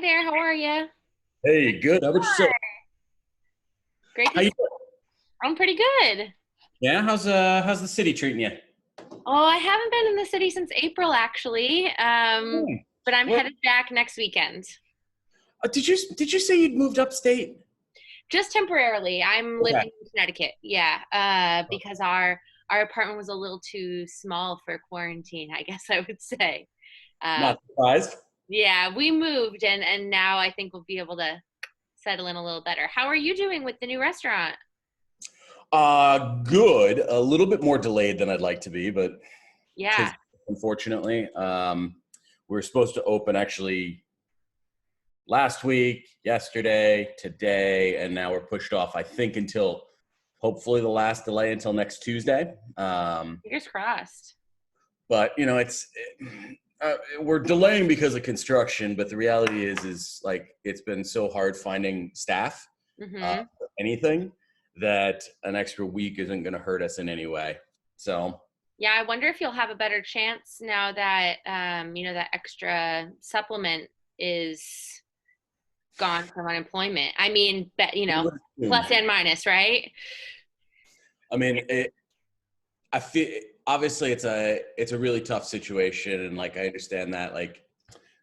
there. How are you? Hey, good. How about yourself? Great to How see you you. doing? I'm pretty good. Yeah, how's the city treating you? Oh, I haven't been in the city since April, actually. Hmm. But I'm What headed back next weekend. did you say you'd moved upstate? Just temporarily. I'm Okay. living in Connecticut. Yeah. Because our apartment was a little too small for quarantine, I guess I would say. Uh, Not surprised. yeah, we moved and now I think we'll be able to settle in a little better. How are you doing with the new restaurant? Good. A little bit more delayed than I'd like to be, but tis Yeah. unfortunately. We were supposed to open actually last week, yesterday, today, and now we're pushed off, I think, until hopefully the last delay until next Tuesday. Fingers crossed. But we're delaying because of construction, but the reality is like it's been so hard finding staff Mm-hmm. for anything that an extra week isn't going to hurt us in any way. So Yeah, I wonder if you'll have a better chance now that that extra supplement is gone from unemployment. I mean, we would assume. plus and minus, right? I mean, I feel obviously it's a really tough situation, and like I understand that like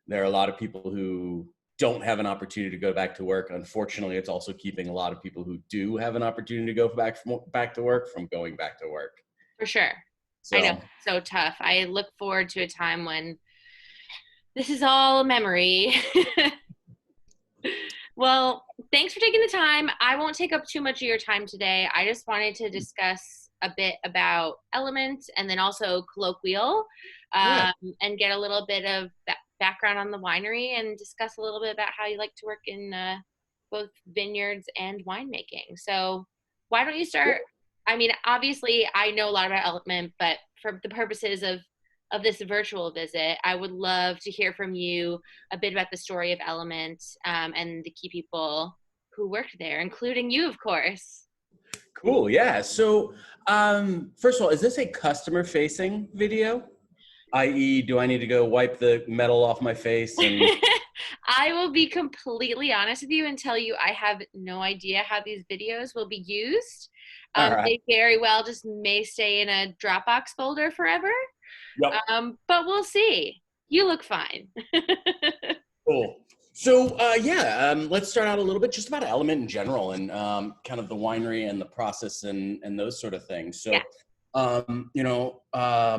there are a lot of people who don't have an opportunity to go back to work. Unfortunately, it's also keeping a lot of people who do have an opportunity to go back to work from going back to work. For sure. I know, So so tough. I look forward to a time when this is all a memory. Well, thanks for taking the time. I won't take up too much of your time today. I just wanted to discuss a bit about Element and then also Colloquial, yeah, and get a little bit of background on the winery and discuss a little bit about how you like to work in both vineyards and winemaking. So, why don't you start? I mean, obviously, I know a lot about Element, but for the purposes of this virtual visit, I would love to hear from you a bit about the story of Element, and the key people who worked there, including you, of course. cool. Yeah. So first of all, is this a customer facing video? I.e., do I need to go wipe the metal off my face and I will be completely honest with you and tell you I have no idea how these videos will be used. all right. They very well just may stay in a Dropbox folder forever, Yep. but we'll see. You look fine. Cool. So let's start out a little bit just about Element in general and kind of the winery and the process and those sort of things. Yeah. So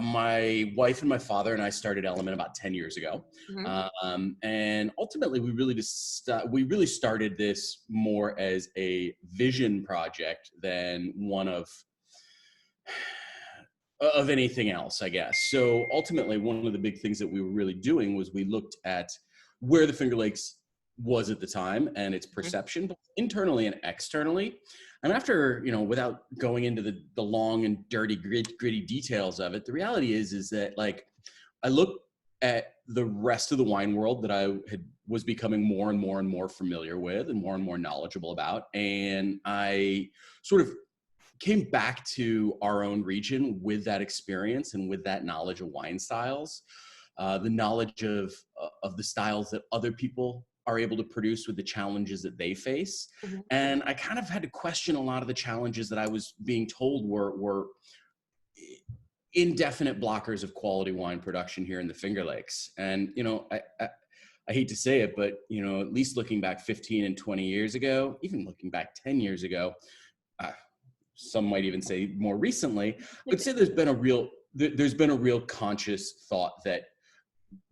my wife and my father and I started Element about 10 years ago. Hmm. And ultimately we really started this more as a vision project than one of anything else, I guess. So ultimately, one of the big things that we were really doing was we looked at where the Finger Lakes was at the time and its perception, both internally and externally. And after, without going into the long and dirty, gritty details of it, the reality is that like I looked at the rest of the wine world that was becoming more and more and more familiar with and more knowledgeable about, and I sort of came back to our own region with that experience and with that knowledge of wine styles, the knowledge of the styles that other people are able to produce with the challenges that they face. Hmm. And I kind of had to question a lot of the challenges that I was being told were indefinite blockers of quality wine production here in the Finger Lakes. And, I hate to say it, but, at least looking back 15 and 20 years ago, even looking back 10 years ago, uh, some might even say more recently, I'd say there's been a real conscious thought that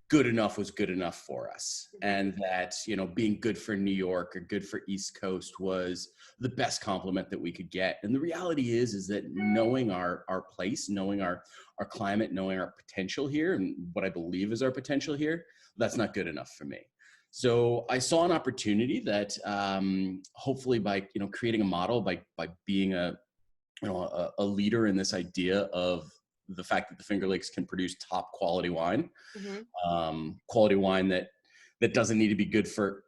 good enough was good enough for us, and that being good for New York or good for East Coast was the best compliment that we could get. And the reality is that knowing our place, knowing our climate, knowing our potential here, and what I believe is our potential here, that's not good enough for me. So I saw an opportunity that hopefully by creating a model, by being a leader in this idea of the fact that the Finger Lakes can produce top quality wine, Hmm. quality wine that doesn't need to be good for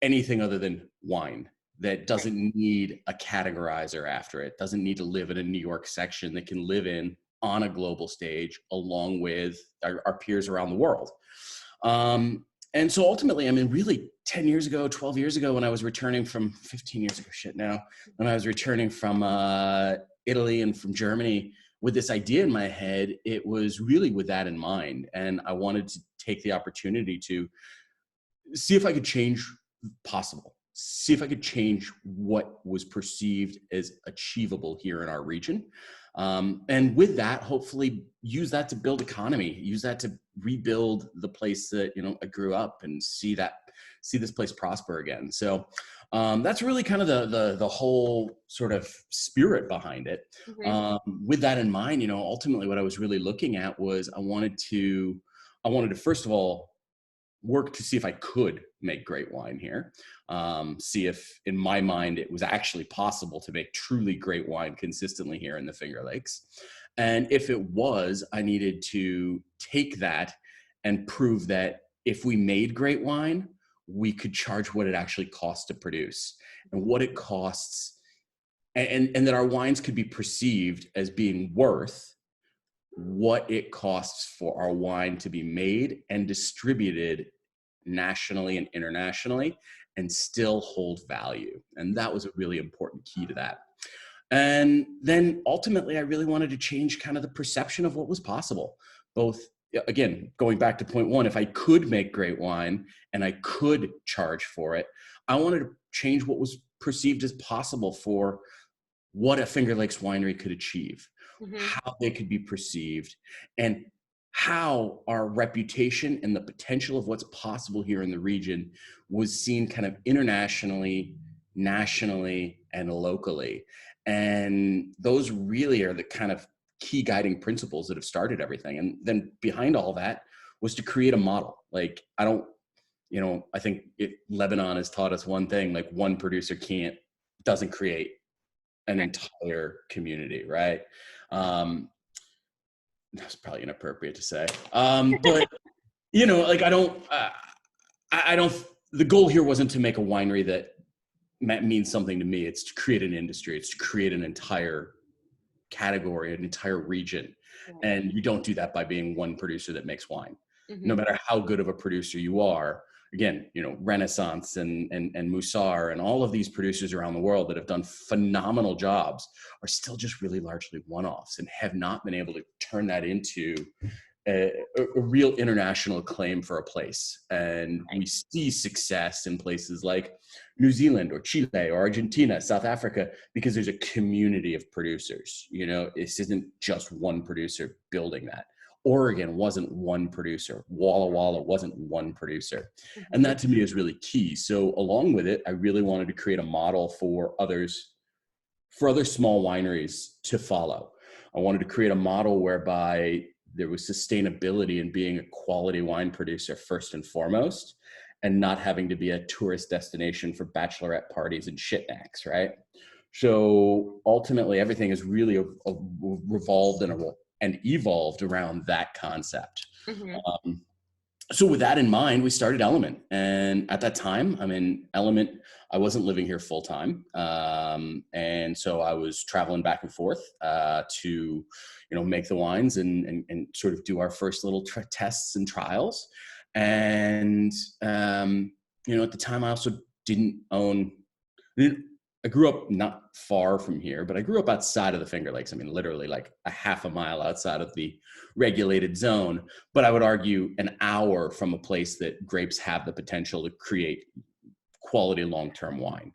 anything other than wine, that doesn't need a categorizer after it, doesn't need to live in a New York section, that can live in on a global stage along with our peers around the world. And so ultimately, I mean, really 10 years ago, 12 years ago, when I was returning from 15 years ago, shit now, when I was returning from Italy and from Germany with this idea in my head, it was really with that in mind. And I wanted to take the opportunity to see if I could change possible, see if I could change what was perceived as achievable here in our region. And with that, hopefully use that to build economy, use that to rebuild the place that, you know, I grew up and see this place prosper again. So that's really kind of the whole sort of spirit behind it. With that in mind, you know, ultimately what I was really looking at was I wanted to first of all work to see if I could make great wine here. See if in my mind it was actually possible to make truly great wine consistently here in the Finger Lakes. And if it was, I needed to take that and prove that if we made great wine, we could charge what it actually costs to produce and what it costs, and that our wines could be perceived as being worth what it costs for our wine to be made and distributed nationally and internationally and still hold value. And that was a really important key to that. And then ultimately, I really wanted to change kind of the perception of what was possible. Both, again, going back to point one, if I could make great wine and I could charge for it, I wanted to change what was perceived as possible for what a Finger Lakes winery could achieve, how they could be perceived, and how our reputation and the potential of what's possible here in the region was seen kind of internationally, nationally, and locally. And those really are the kind of key guiding principles that have started everything. And then behind all that was to create a model. Like, I think Lebanon has taught us one thing, like one producer doesn't create an entire community, right? That's probably inappropriate to say. But, you know, like I don't, the goal here wasn't to make a winery that means something to me. It's to create an industry. It's to create an entire category, an entire region. And you don't do that by being one producer that makes wine. No matter how good of a producer you are, again, you know, Renaissance and Musar and all of these producers around the world that have done phenomenal jobs are still just really largely one-offs and have not been able to turn that into a real international acclaim for a place. And we see success in places like New Zealand or Chile or Argentina, South Africa, because there's a community of producers. You know, this isn't just one producer building that. Oregon wasn't one producer. Walla Walla wasn't one producer. And that to me is really key. So along with it, I really wanted to create a model for other small wineries to follow. I wanted to create a model whereby there was sustainability in being a quality wine producer first and foremost, and not having to be a tourist destination for bachelorette parties and shitnacks, right? So ultimately, everything has really revolved and evolved around that concept. So with that in mind, we started Element. And at that time, I mean, Element, I wasn't living here full time. And so I was traveling back and forth to, you know, make the wines and sort of do our first little tests and trials. And, you know, at the time I also I grew up not far from here, but I grew up outside of the Finger Lakes. I mean, literally like a half a mile outside of the regulated zone, but I would argue an hour from a place that grapes have the potential to create quality long-term wine.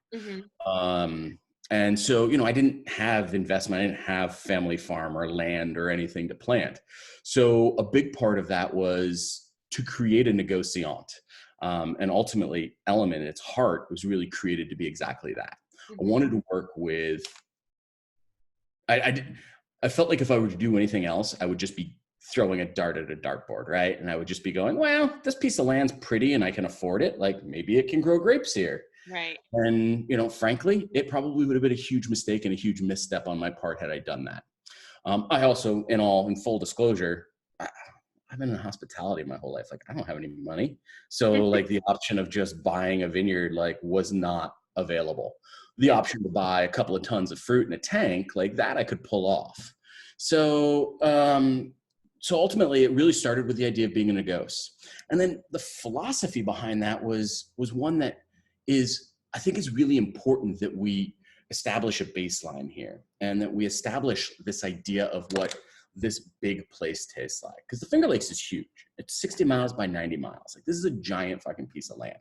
And so, you know, I didn't have investment. I didn't have family farm or land or anything to plant. So a big part of that was to create a negociant. And ultimately, Element, at its heart, was really created to be exactly that. I wanted to work with, I felt like if I were to do anything else, I would just be throwing a dart at a dartboard, right? And I would just be going, well, this piece of land's pretty and I can afford it. Like, maybe it can grow grapes here. Right. And, you know, frankly, it probably would have been a huge mistake and a huge misstep on my part had I done that. I also, in full disclosure, I've been in hospitality my whole life. Like, I don't have any money. So like the option of just buying a vineyard, like, was not available. The option to buy a couple of tons of fruit in a tank, like that I could pull off. So, so ultimately it really started with the idea of being a negose. And then the philosophy behind that was one that is, I think is really important, that we establish a baseline here and that we establish this idea of what this big place tastes like. Because the Finger Lakes is huge. It's 60 miles by 90 miles. Like, this is a giant fucking piece of land.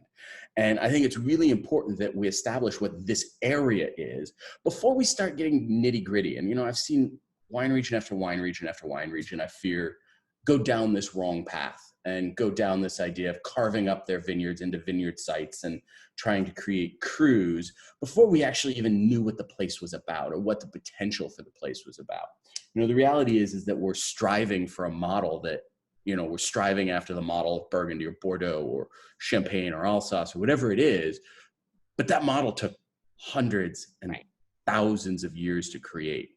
And I think it's really important that we establish what this area is before we start getting nitty gritty. And, you know, I've seen wine region after wine region after wine region, I fear, go down this wrong path and go down this idea of carving up their vineyards into vineyard sites and trying to create crews before we actually even knew what the place was about or what the potential for the place was about. You know, the reality is that we're striving for a model that, you know, we're striving after the model of Burgundy or Bordeaux or Champagne or Alsace or whatever it is, but that model took hundreds and thousands of years to create.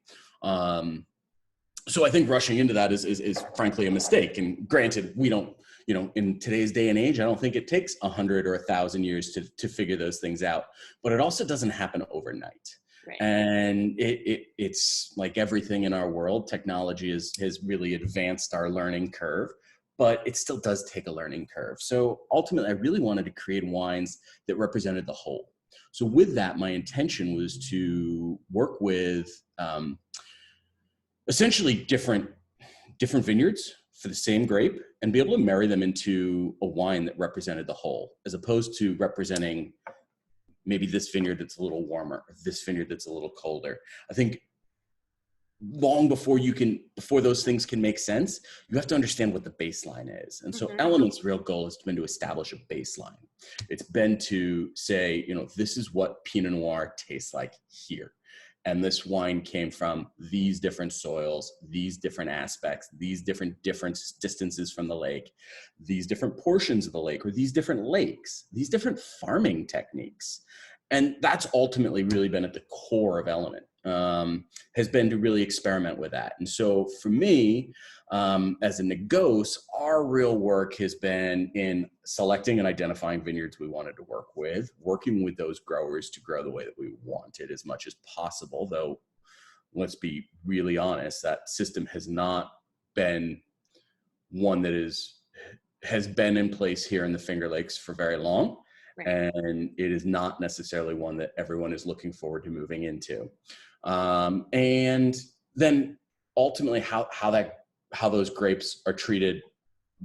So I think rushing into that is frankly a mistake. And granted, we don't, you know, in today's day and age, I don't think it takes 100 or 1,000 years to figure those things out, but it also doesn't happen overnight. Right. And it's like everything in our world, technology has really advanced our learning curve, but it still does take a learning curve. So ultimately, I really wanted to create wines that represented the whole. So with that, my intention was to work with essentially different vineyards for the same grape and be able to marry them into a wine that represented the whole, as opposed to representing maybe this vineyard that's a little warmer, or this vineyard that's a little colder. I think long before those things can make sense, you have to understand what the baseline is. And so Element's real goal has been to establish a baseline. It's been to say, you know, this is what Pinot Noir tastes like here. And this wine came from these different soils, these different aspects, these different distances from the lake, these different portions of the lake, or these different lakes, these different farming techniques. And that's ultimately really been at the core of Element, has been to really experiment with that. And so for me, as a negose, our real work has been in selecting and identifying vineyards we wanted to work with, working with those growers to grow the way that we wanted as much as possible. Though, let's be really honest, that system has not been one that has been in place here in the Finger Lakes for very long. Right. And it is not necessarily one that everyone is looking forward to moving into. And then ultimately how those grapes are treated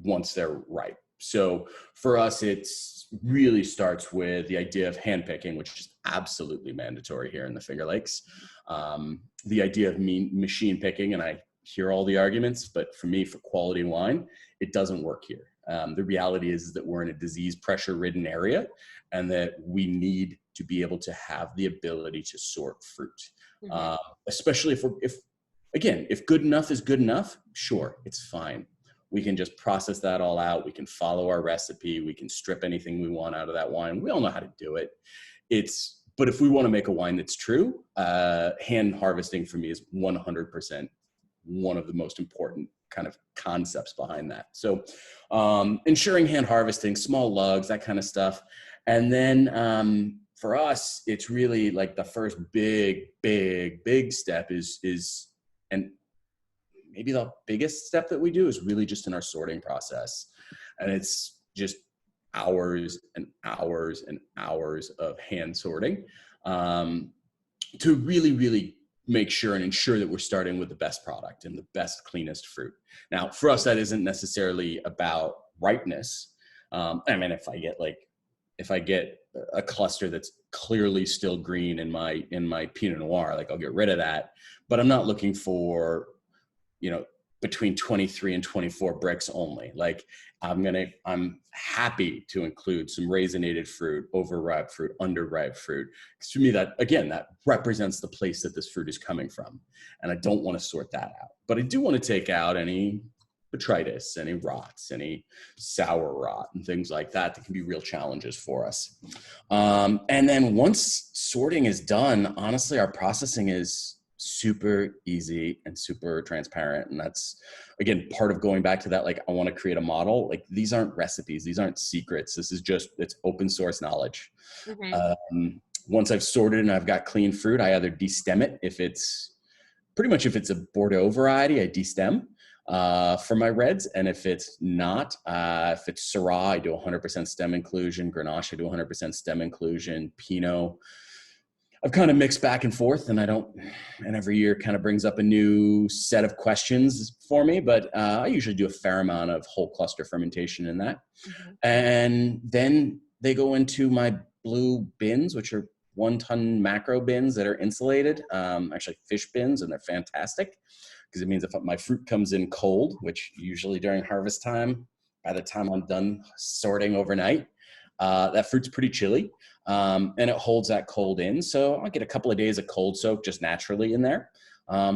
once they're ripe. So for us, it's really starts with the idea of handpicking, which is absolutely mandatory here in the Finger Lakes. The idea of machine picking, and I hear all the arguments, but for me, for quality wine, it doesn't work here. The reality is that we're in a disease pressure ridden area and that we need to be able to have the ability to sort fruit. Especially if good enough is good enough, sure, it's fine. We can just process that all out. We can follow our recipe. We can strip anything we want out of that wine. We all know how to do it. But if we want to make a wine that's true, hand harvesting for me is 100% one of the most important kind of concepts behind that. So ensuring hand harvesting, small lugs, that kind of stuff. And then for us, it's really like the first big step is, and maybe the biggest step that we do is really just in our sorting process. And it's just hours and hours and hours of hand sorting to really make sure and ensure that we're starting with the best product and the best, cleanest fruit. Now, for us, that isn't necessarily about ripeness. I mean, if I get a cluster that's clearly still green in my Pinot Noir, like I'll get rid of that, but I'm not looking for, you know, between 23 and 24 bricks only. Like I'm happy to include some raisinated fruit, overripe fruit, underripe fruit. Because to me, that represents the place that this fruit is coming from. And I don't want to sort that out, but I do want to take out any botrytis, any rots, any sour rot and things like that can be real challenges for us. And then once sorting is done, honestly, our processing is super easy and super transparent. And that's, again, part of going back to that, like, I want to create a model. Like, these aren't recipes. These aren't secrets. This is just, it's open source knowledge. Once I've sorted and I've got clean fruit, I either destem it. If it's a Bordeaux variety, I destem. for my reds. And if it's not, if it's Syrah, I do 100% stem inclusion. Grenache, I do 100% stem inclusion. Pinot, I've kind of mixed back and forth, and every year kind of brings up a new set of questions for me, but I usually do a fair amount of whole cluster fermentation in that. Mm-hmm. And then they go into my blue bins, which are 1-ton macro bins that are insulated, actually fish bins, and they're fantastic because it means if my fruit comes in cold, which usually during harvest time, by the time I'm done sorting overnight, that fruit's pretty chilly, and it holds that cold in. So I'll get a couple of days of cold soak just naturally in there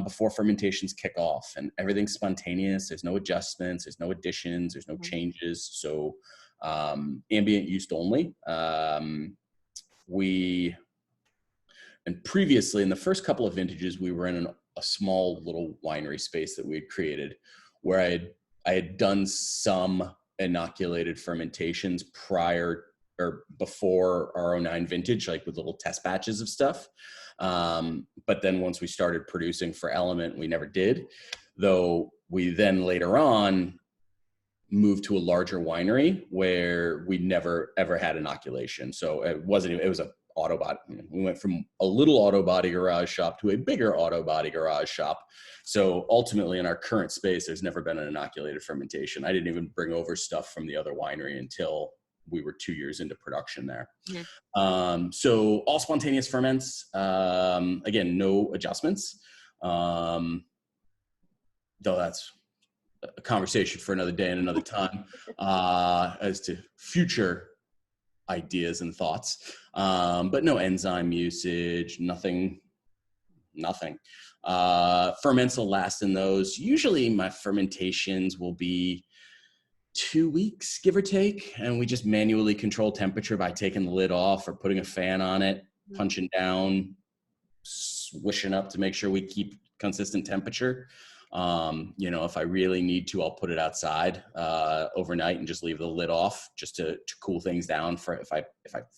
before fermentations kick off, and everything's spontaneous. There's no adjustments, there's no additions, there's no changes. So ambient yeast only. And previously in the first couple of vintages, we were in a small little winery space that we had created where I had done some inoculated fermentations prior or before our 09 vintage, like with little test batches of stuff. But then once we started producing for Element, we never did, though we then later on moved to a larger winery where we never ever had inoculation. So it was a auto body. We went from a little auto body garage shop to a bigger auto body garage shop. So ultimately in our current space, there's never been an inoculated fermentation. I didn't even bring over stuff from the other winery until we were 2 years into production there. Mm-hmm. So all spontaneous ferments, again, no adjustments. Though that's a conversation for another day and another time, as to future ideas and thoughts, but no enzyme usage, nothing. Ferments will last in those. Usually my fermentations will be 2 weeks, give or take, and we just manually control temperature by taking the lid off or putting a fan on it, punching down, swishing up to make sure we keep consistent temperature. If I really need to, I'll put it outside overnight and just leave the lid off just to cool things down for if I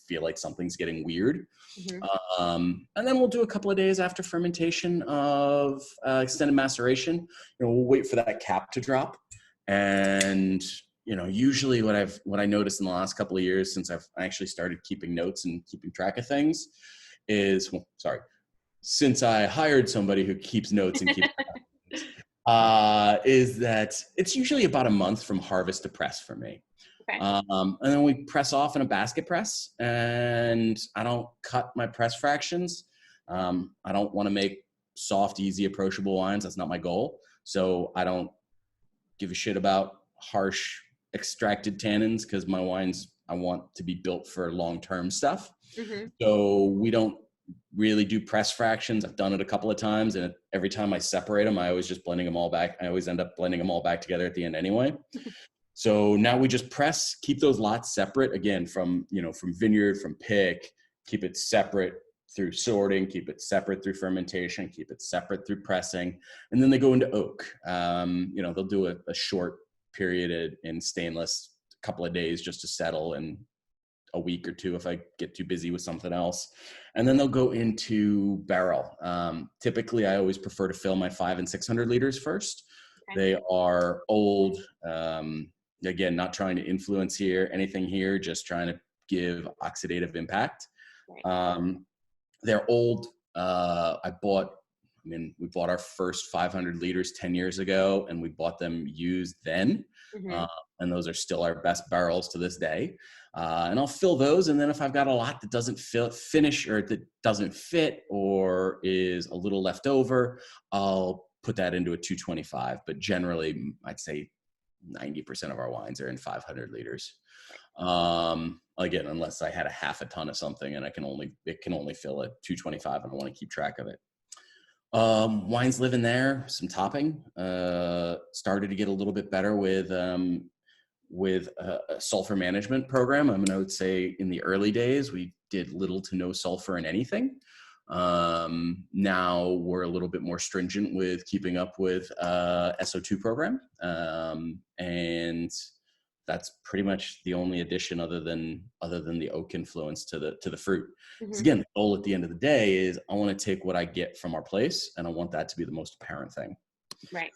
feel like something's getting weird. Mm-hmm. And then we'll do a couple of days after fermentation of extended maceration. We'll wait for that cap to drop. And usually what I noticed in the last couple of years since I've actually started keeping notes and keeping track of things is, since I hired somebody who keeps notes and keeps is that it's usually about a month from harvest to press for me. Okay. And then we press off in a basket press, and I don't cut my press fractions. I don't want to make soft, easy, approachable wines. That's not my goal. So I don't give a shit about harsh extracted tannins because my wines, I want to be built for long-term stuff. Mm-hmm. So we don't really do press fractions. I've done it a couple of times, and every time I separate them, I always just blending them all back. I always end up blending them all back together at the end anyway. So now we just press, keep those lots separate again from vineyard, from pick, keep it separate through sorting, keep it separate through fermentation, keep it separate through pressing. And then they go into oak. They'll do a short period in stainless, a couple of days just to settle, and a week or two if I get too busy with something else. And then they'll go into barrel. Typically, I always prefer to fill my 500 and 600 liters first. Okay. They are old. Again, not trying to influence anything here, just trying to give oxidative impact. Right. They're old. We bought our first 500 liters 10 years ago, and we bought them used then. Mm-hmm. And those are still our best barrels to this day. And I'll fill those. And then if I've got a lot that doesn't finish or that doesn't fit or is a little left over, I'll put that into a 225. But generally, I'd say 90% of our wines are in 500 liters. Again, unless I had a half a ton of something and it can only fill at 225 and I want to keep track of it. Wines live in there, some topping, started to get a little bit better with a sulfur management program. I would say in the early days, we did little to no sulfur in anything. Now we're a little bit more stringent with keeping up with SO2 program. And that's pretty much the only addition other than the oak influence to the fruit. Mm-hmm. So again, the goal at the end of the day is I want to take what I get from our place and I want that to be the most apparent thing. Right.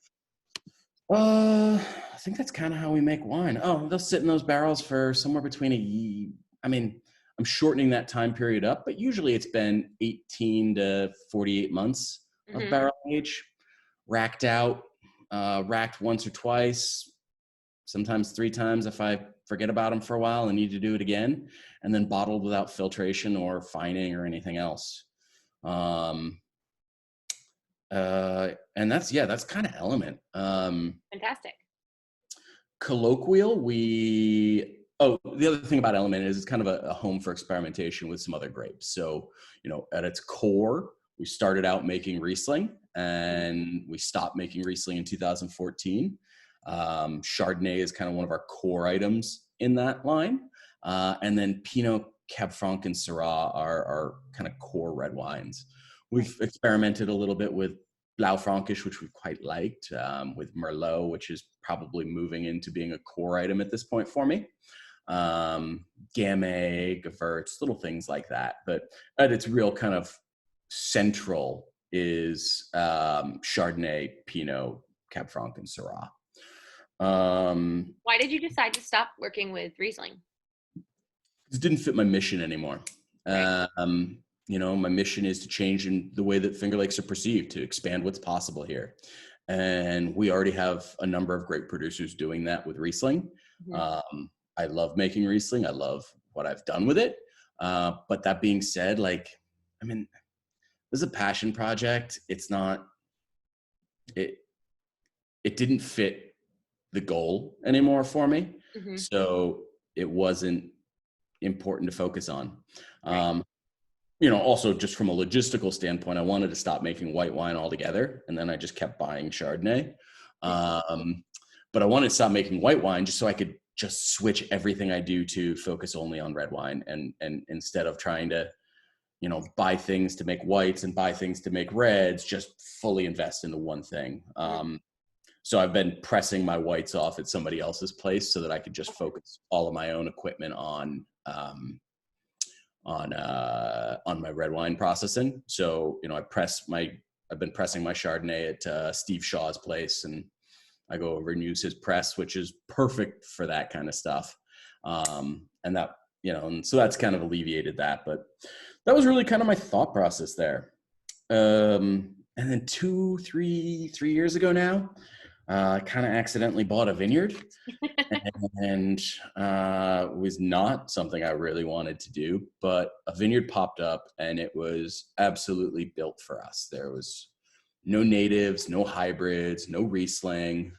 I think that's kind of how we make wine. Oh, they'll sit in those barrels for somewhere between I mean, I'm shortening that time period up, but usually it's been 18 to 48 months of Hmm. barrel age, racked out, racked once or twice, sometimes 3 times if I forget about them for a while and need to do it again, and then bottled without filtration or fining or anything else. Um, and that's kind of Element. Fantastic. Colloquial, the other thing about Element is it's kind of a home for experimentation with some other grapes. So, at its core, we started out making Riesling and we stopped making Riesling in 2014. Chardonnay is kind of one of our core items in that line. And then Pinot, Cab Franc, and Syrah are kind of core red wines. Right. We've experimented a little bit with Blaufränkisch, which we quite liked, with Merlot, which is probably moving into being a core item at this point for me. Gamay, Gewürz, little things like that. But at its real kind of central is Chardonnay, Pinot, Cab Franc, and Syrah. Why did you decide to stop working with Riesling? It didn't fit my mission anymore. Right. My mission is to change in the way that Finger Lakes are perceived, to expand what's possible here. And we already have a number of great producers doing that with Riesling. Hmm. I love making Riesling. I love what I've done with it. But that being said, this is a passion project. It, it didn't fit the goal anymore for me. Hmm. So it wasn't important to focus on. Right. Also just from a logistical standpoint, I wanted to stop making white wine altogether. And then I just kept buying Chardonnay. But I wanted to stop making white wine just so I could just switch everything I do to focus only on red wine. And instead of trying to, buy things to make whites and buy things to make reds, just fully invest into one thing. So I've been pressing my whites off at somebody else's place so that I could just focus all of my own equipment on my red wine processing. So, I've been pressing my Chardonnay at Steve Shaw's place, and I go over and use his press, which is perfect for that kind of stuff. And so that's kind of alleviated that, but that was really kind of my thought process there. And then 3 years ago now, I kind of accidentally bought a vineyard, and was not something I really wanted to do, but a vineyard popped up and it was absolutely built for us. There was no natives, no hybrids, no Riesling.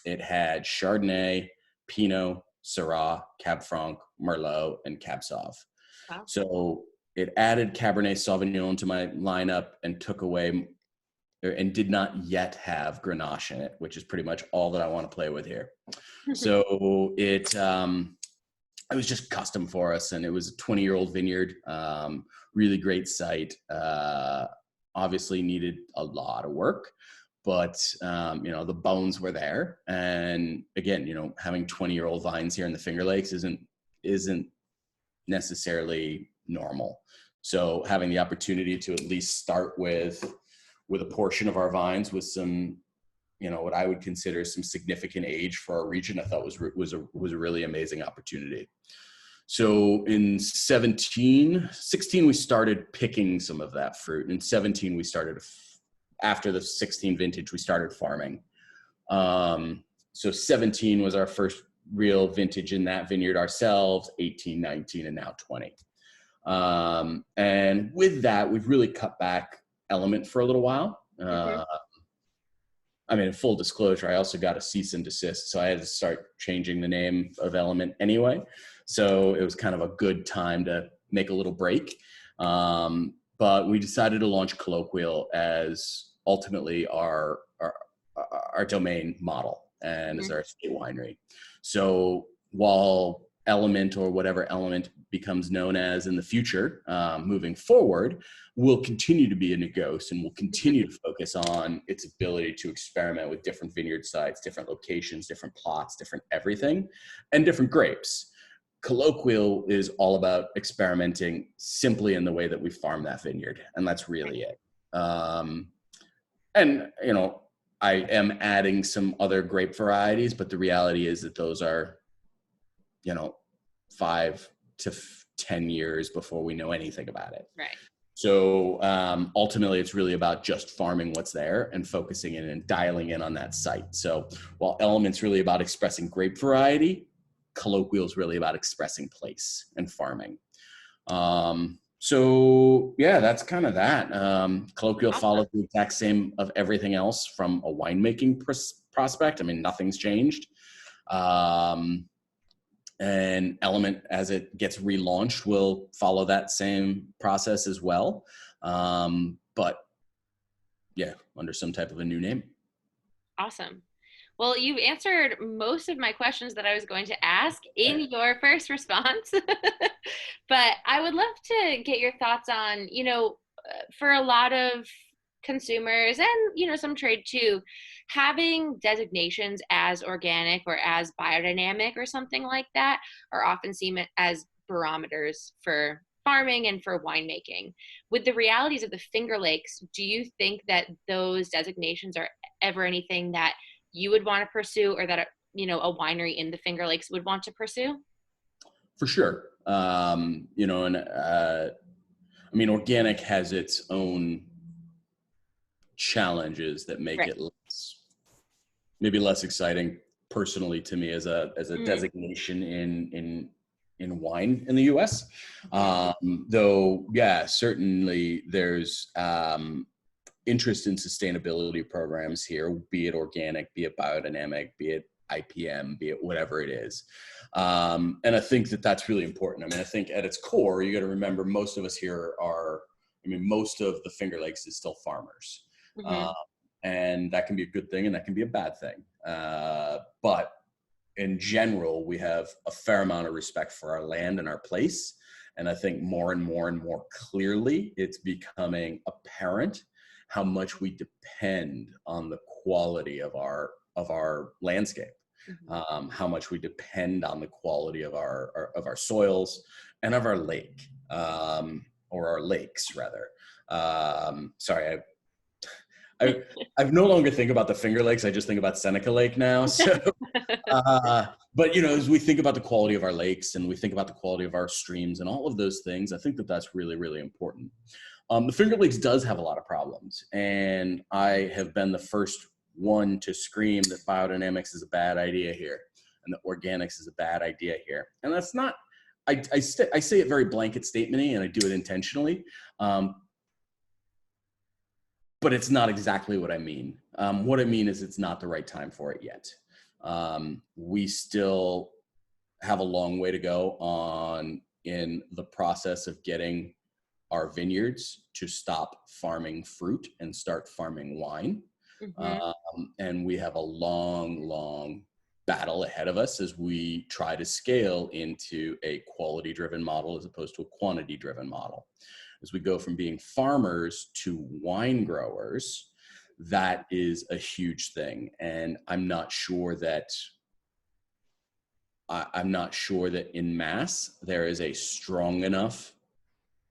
It had Chardonnay, Pinot, Syrah, Cab Franc, Merlot, and Cab Sauv. Wow. So it added Cabernet Sauvignon to my lineup and took away and did not yet have Grenache in it, which is pretty much all that I want to play with here. So it was just custom for us, and it was a 20-year-old vineyard, really great site. Obviously needed a lot of work, but the bones were there. And again, having 20-year-old vines here in the Finger Lakes isn't necessarily normal. So having the opportunity to at least start with a portion of our vines with some, what I would consider some significant age for our region, I thought was a really amazing opportunity. So in 16, we started picking some of that fruit. In 17, we started, after the 16 vintage, we started farming. So 17 was our first real vintage in that vineyard ourselves, 18, 19, and now 20. And with that, we've really cut back Element for a little while. In full disclosure, I also got a cease and desist, so I had to start changing the name of Element anyway. So it was kind of a good time to make a little break. But we decided to launch Colloquial as ultimately our domain model and as our estate winery. So while Element, or whatever Element becomes known as in the future, moving forward, will continue to be a Negos, and will continue to focus on its ability to experiment with different vineyard sites, different locations, different plots, different everything, and different grapes. Colloquial is all about experimenting simply in the way that we farm that vineyard, and that's really it. And I am adding some other grape varieties, but the reality is that those are, 5 to 10 years before we know anything about it. Right. So ultimately, it's really about just farming what's there and focusing in and dialing in on that site. So while Element's really about expressing grape variety, Colloquial is really about expressing place and farming. So yeah, that's kind of that. Colloquial follows the exact same of everything else from a winemaking prospect. I mean, nothing's changed. And Element, as it gets relaunched, will follow that same process as well. But yeah, under some type of a new name. Awesome. Well, you've answered most of my questions that I was going to ask in your first response. But I would love to get your thoughts on, for a lot of consumers and, some trade too, having designations as organic or as biodynamic or something like that are often seen as barometers for farming and for winemaking. With the realities of the Finger Lakes, do you think that those designations are ever anything that you would want to pursue, or that a winery in the Finger Lakes would want to pursue? For sure. Organic has its own challenges that make it maybe less exciting personally to me as a designation in wine in the US. Though, yeah, certainly there's interest in sustainability programs here, be it organic, be it biodynamic, be it IPM, be it whatever it is. And I think that that's really important. I mean, I think at its core, you got to remember most of us here most of the Finger Lakes is still farmers. And that can be a good thing and that can be a bad thing. But in general, we have a fair amount of respect for our land and our place. And I think more and more and more clearly, it's becoming apparent how much we depend on the quality of our landscape, how much we depend on the quality of our soils and of our lake, or our lakes rather. Sorry, I've no longer think about the Finger Lakes. I just think about Seneca Lake now. So, but as we think about the quality of our lakes and we think about the quality of our streams and all of those things, I think that that's really, really important. The Finger Lakes does have a lot of problems, and I have been the first one to scream that biodynamics is a bad idea here and that organics is a bad idea here. And that's not, I say it very blanket statement-y, and I do it intentionally. But it's not exactly what I mean. What I mean is it's not the right time for it yet. We still have a long way to go in the process of getting our vineyards to stop farming fruit and start farming wine. And we have a long, long battle ahead of us as we try to scale into a quality-driven model as opposed to a quantity-driven model. As we go from being farmers to wine growers, that is a huge thing. And I'm not sure that in mass there is a strong enough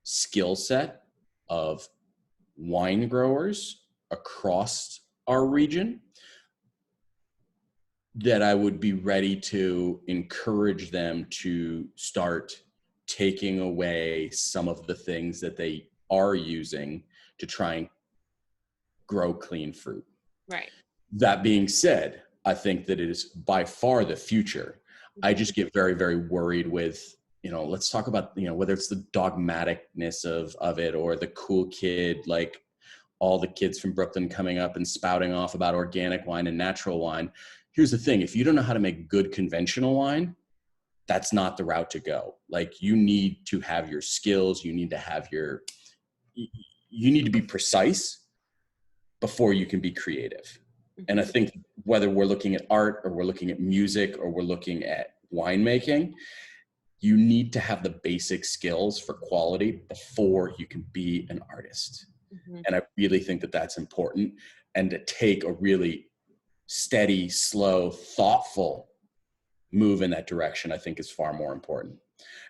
skill set of wine growers across our region that I would be ready to encourage them to start taking away some of the things that they are using to try and grow clean fruit. Right. That being said, I think that it is by far the future. I just get very, very worried with, let's talk about, whether it's the dogmaticness of it or the cool kid, like all the kids from Brooklyn coming up and spouting off about organic wine and natural wine. Here's the thing. If you don't know how to make good conventional wine, that's not the route to go. Like, you need to have your skills. You need to be precise before you can be creative. And I think whether we're looking at art or we're looking at music or we're looking at winemaking, you need to have the basic skills for quality before you can be an artist. And I really think that that's important. And to take a really steady, slow, thoughtful move in that direction, I think is far more important.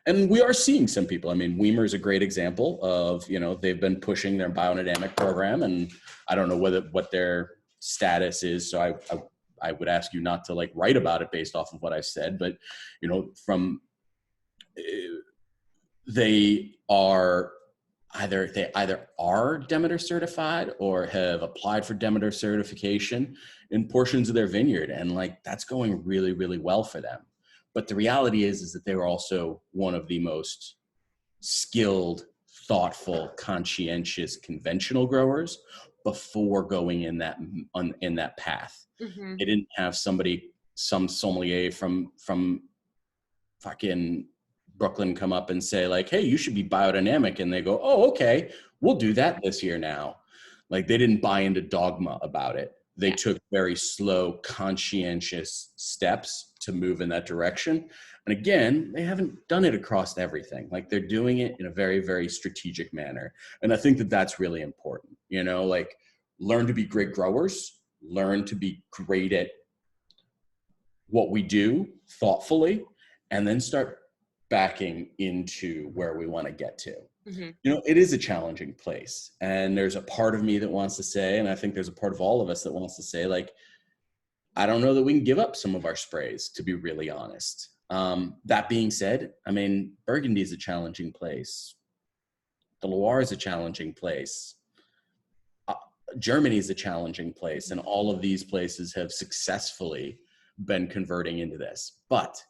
And we are seeing some people. I mean, Weimer is a great example of, they've been pushing their biodynamic program, and I don't know what their status is. So I would ask you not to like write about it based off of what I've said, but you know, from they either are Demeter certified or have applied for Demeter certification in portions of their vineyard, and like that's going really, really well for them. But the reality is that they were also one of the most skilled, thoughtful, conscientious, conventional growers before going in that path. Mm-hmm. They didn't have some sommelier from fucking Brooklyn come up and say like, hey, you should be biodynamic. And they go, oh, okay, we'll do that this year now. Like they didn't buy into dogma about it. They took very slow, conscientious steps to move in that direction. And again, they haven't done it across everything. Like they're doing it in a very, very strategic manner. And I think that that's really important, you know, like learn to be great growers, learn to be great at what we do thoughtfully, and then start backing into where we want to get to. Mm-hmm. You know, it is a challenging place. And there's a part of me that wants to say, and I think there's a part of all of us that wants to say, like, I don't know that we can give up some of our sprays, to be really honest. That being said, I mean, Burgundy is a challenging place. The Loire is a challenging place. Germany is a challenging place. And all of these places have successfully been converting into this. But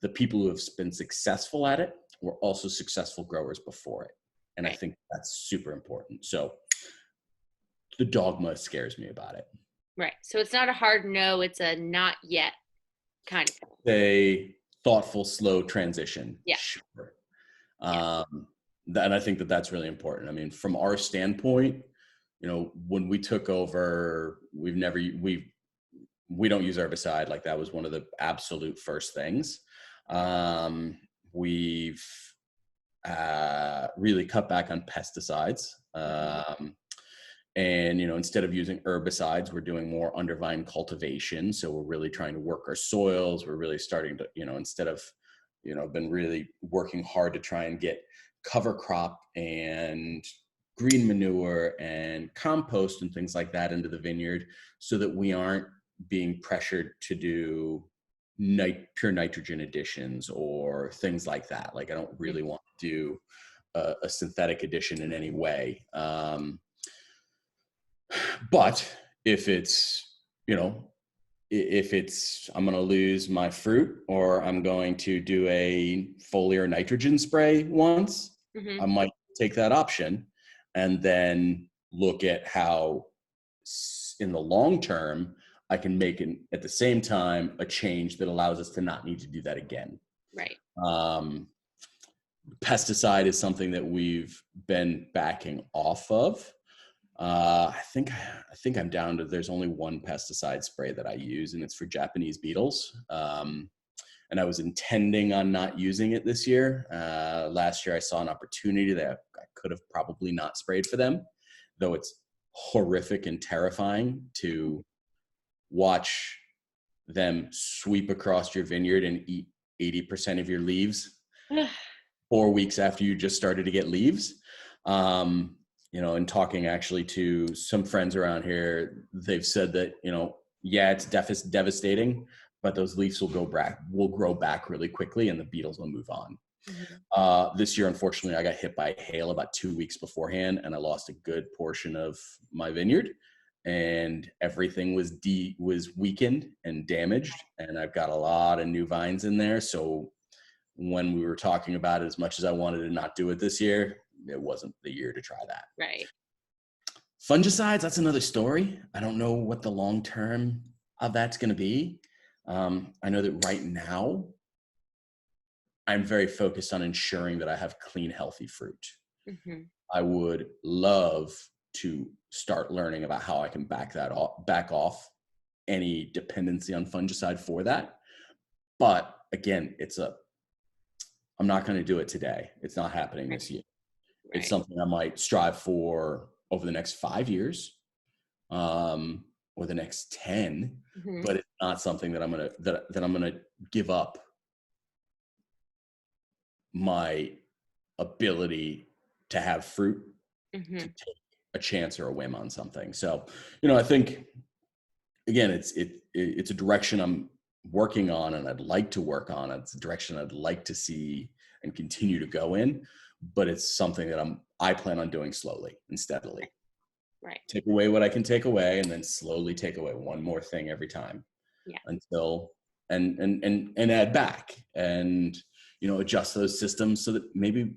the people who have been successful at it were also successful growers before it. And I think that's super important. So the dogma scares me about it. Right. So it's not a hard no, it's a not yet kind of thing. A thoughtful, slow transition. Yeah. Sure. And I think that that's really important. I mean, from our standpoint, you know, when we took over, we don't use herbicide. Like that was one of the absolute first things. We've really cut back on pesticides. And, you know, instead of using herbicides, we're doing more undervine cultivation. So we're really trying to work our soils. We're really starting to, you know, instead of, you know, been really working hard to try and get cover crop and green manure and compost and things like that into the vineyard so that we aren't being pressured to do pure nitrogen additions or things like that. Like I don't really want to do a synthetic addition in any way. But if it's, you know, if it's, I'm going to lose my fruit or I'm going to do a foliar nitrogen spray once, I might take that option and then look at how in the long term, I can make at the same time a change that allows us to not need to do that again. Right. Pesticide is something that we've been backing off of. I think I'm down to, there's only one pesticide spray that I use and it's for Japanese beetles. And I was intending on not using it this year. Last year I saw an opportunity that I could have probably not sprayed for them, though it's horrific and terrifying to watch them sweep across your vineyard and eat 80% of your leaves 4 weeks after you just started to get leaves. You know, and talking actually to some friends around here, they've said that, you know, yeah, it's devastating, but those leaves will grow back really quickly and the beetles will move on. This year, unfortunately, I got hit by hail about 2 weeks beforehand and I lost a good portion of my vineyard and everything was weakened and damaged. And I've got a lot of new vines in there. So when we were talking about it, as much as I wanted to not do it this year, it wasn't the year to try that. Right. Fungicides, that's another story. I don't know what the long term of that's going to be. I know that right now, I'm very focused on ensuring that I have clean, healthy fruit. I would love to start learning about how I can back off any dependency on fungicide for that. But again, I'm not going to do it today. It's not happening this year. Right. It's something I might strive for over the next 5 years, or the next 10, but it's not something that I'm gonna give up my ability to have fruit to take a chance or a whim on something. So, you know, I think again, it's a direction I'm working on, and I'd like to work on. It's a direction I'd like to see and continue to go in, but it's something that I plan on doing slowly and steadily. Right. Take away what I can take away, and then slowly take away one more thing every time, Yeah. until and add back, and adjust those systems so that maybe,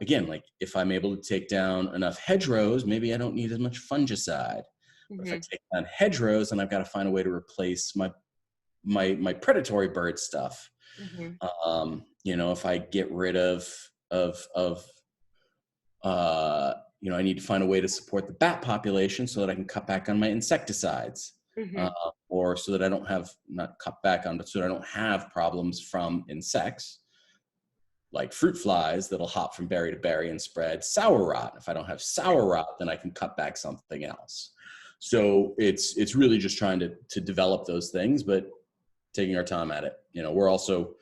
again, like if I'm able to take down enough hedgerows, maybe I don't need as much fungicide. But if I take down hedgerows, then I've got to find a way to replace my predatory bird stuff. If I get rid of I need to find a way to support the bat population so that I can cut back on my insecticides, or so that I don't have, not cut back on, but so that I don't have problems from insects like fruit flies that'll hop from berry to berry and spread sour rot. If I don't have sour rot, then I can cut back something else. So it's really just trying to develop those things, but taking our time at it. We're also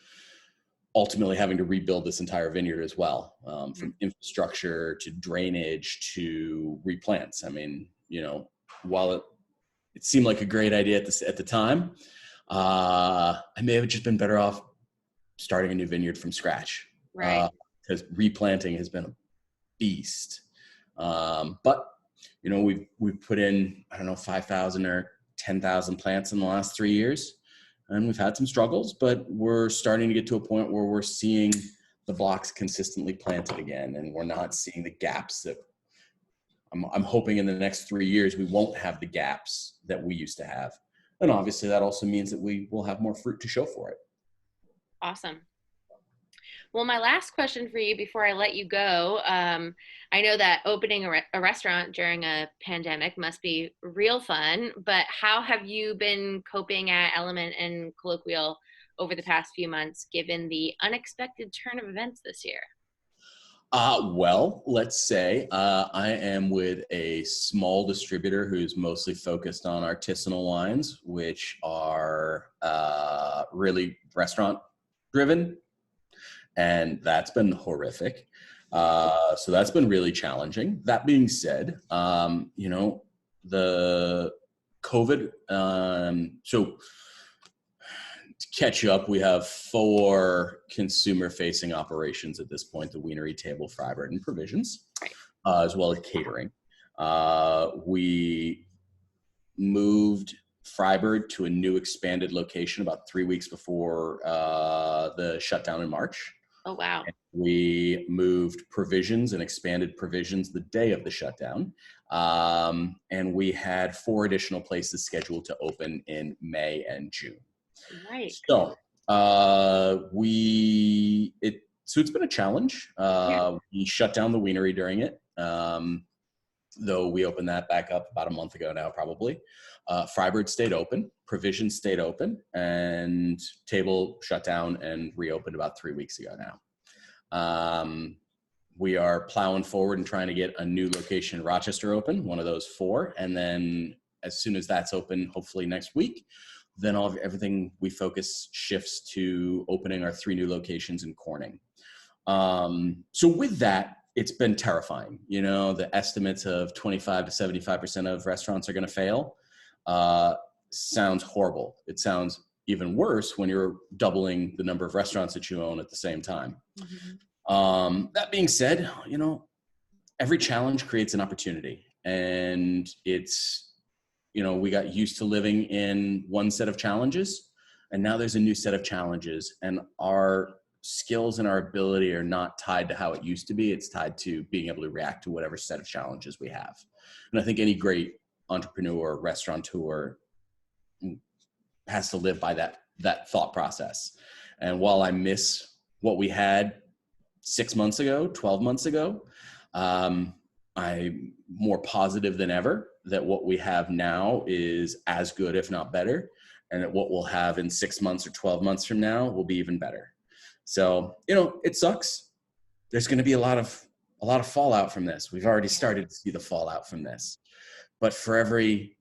ultimately having to rebuild this entire vineyard as well, from infrastructure to drainage to replants. I mean, while it seemed like a great idea at the time, I may have just been better off starting a new vineyard from scratch. Right. Because replanting has been a beast. But we've put in, I don't know, 5,000 or 10,000 plants in the last 3 years, and we've had some struggles, but we're starting to get to a point where we're seeing the blocks consistently planted again, and we're not seeing the gaps that I'm hoping in the next 3 years we won't have the gaps that we used to have. And obviously that also means that we will have more fruit to show for it. Awesome. Well, my last question for you before I let you go, I know that opening a restaurant during a pandemic must be real fun, but how have you been coping at Element and Colloquial over the past few months, given the unexpected turn of events this year? Well, let's say I am with a small distributor who's mostly focused on artisanal wines, which are really restaurant driven. And that's been horrific. So that's been really challenging. That being said, the COVID, so to catch you up, we have 4 consumer-facing operations at this point: the winery, table, Frybird, and provisions, as well as catering. We moved Frybird to a new expanded location about 3 weeks before the shutdown in March. Oh, wow. And we moved provisions and expanded provisions the day of the shutdown. And we had 4 additional places scheduled to open in May and June. Right. So it's been a challenge. We shut down the winery during it, though we opened that back up about a month ago now, probably. Frybird stayed open, provision stayed open, and table shut down and reopened about 3 weeks ago now. We are plowing forward and trying to get a new location in Rochester open, one of those 4. And then as soon as that's open, hopefully next week, then everything we focus shifts to opening our 3 new locations in Corning. So with that, it's been terrifying. The estimates of 25 to 75% of restaurants are going to fail sounds horrible. It sounds even worse when you're doubling the number of restaurants that you own at the same time. That being said, every challenge creates an opportunity, and it's, we got used to living in one set of challenges, and now there's a new set of challenges, and our skills and our ability are not tied to how it used to be. It's tied to being able to react to whatever set of challenges we have. And I think any great entrepreneur, restaurateur has to live by that thought process. And while I miss what we had 6 months ago, 12 months ago, I'm more positive than ever that what we have now is as good, if not better, and that what we'll have in 6 months or 12 months from now will be even better. So, it sucks. There's going to be a lot of fallout from this. We've already started to see the fallout from this. But for every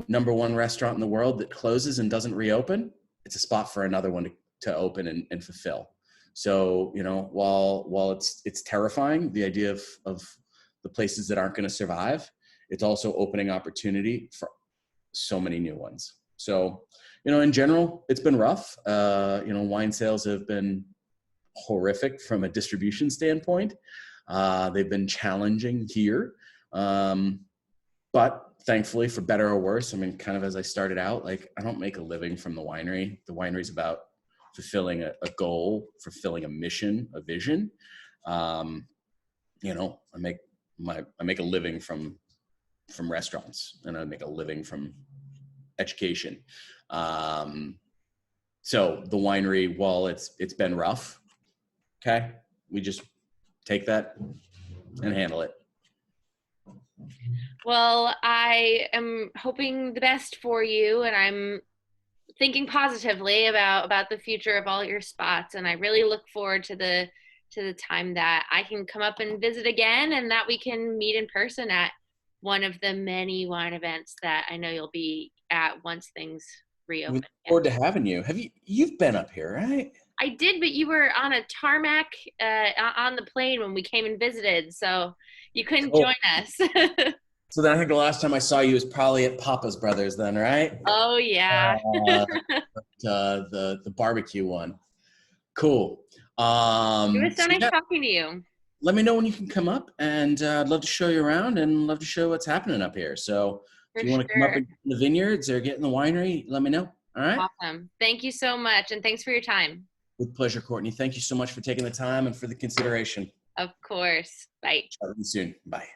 number 1 restaurant in the world that closes and doesn't reopen, it's a spot for another one to open and fulfill. So, while it's terrifying, the idea of the places that aren't going to survive, it's also opening opportunity for so many new ones. So, in general, it's been rough. Wine sales have been horrific from a distribution standpoint. They've been challenging here. But thankfully, for better or worse, I mean, kind of as I started out, like, I don't make a living from the winery. The winery is about fulfilling a goal, fulfilling a mission, a vision. I make a living from restaurants, and I make a living from education. So the winery, while it's been rough, okay, we just take that and handle it. Well, I am hoping the best for you, and I'm thinking positively about the future of all your spots, and I really look forward to the time that I can come up and visit again, and that we can meet in person at one of the many wine events that I know you'll be at once things We reopen. look forward to having you. You've been up here, right? I did, but you were on a tarmac on the plane when we came and visited, so you couldn't Cool. join us. So then I think the last time I saw you was probably at Papa's Brothers then, right? Oh yeah. The barbecue one. Cool. It was so nice Yeah, talking to you. let me know when you can come up, and I'd love to show you around and love to show what's happening up here. So if For you want to come up sure. and get in the vineyards or get in the winery, let me know. All right. Awesome. Thank you so much, and thanks for your time. With pleasure, Courtney. Thank you so much for taking the time and for the consideration. Of course. Bye. Chat with you soon. Bye.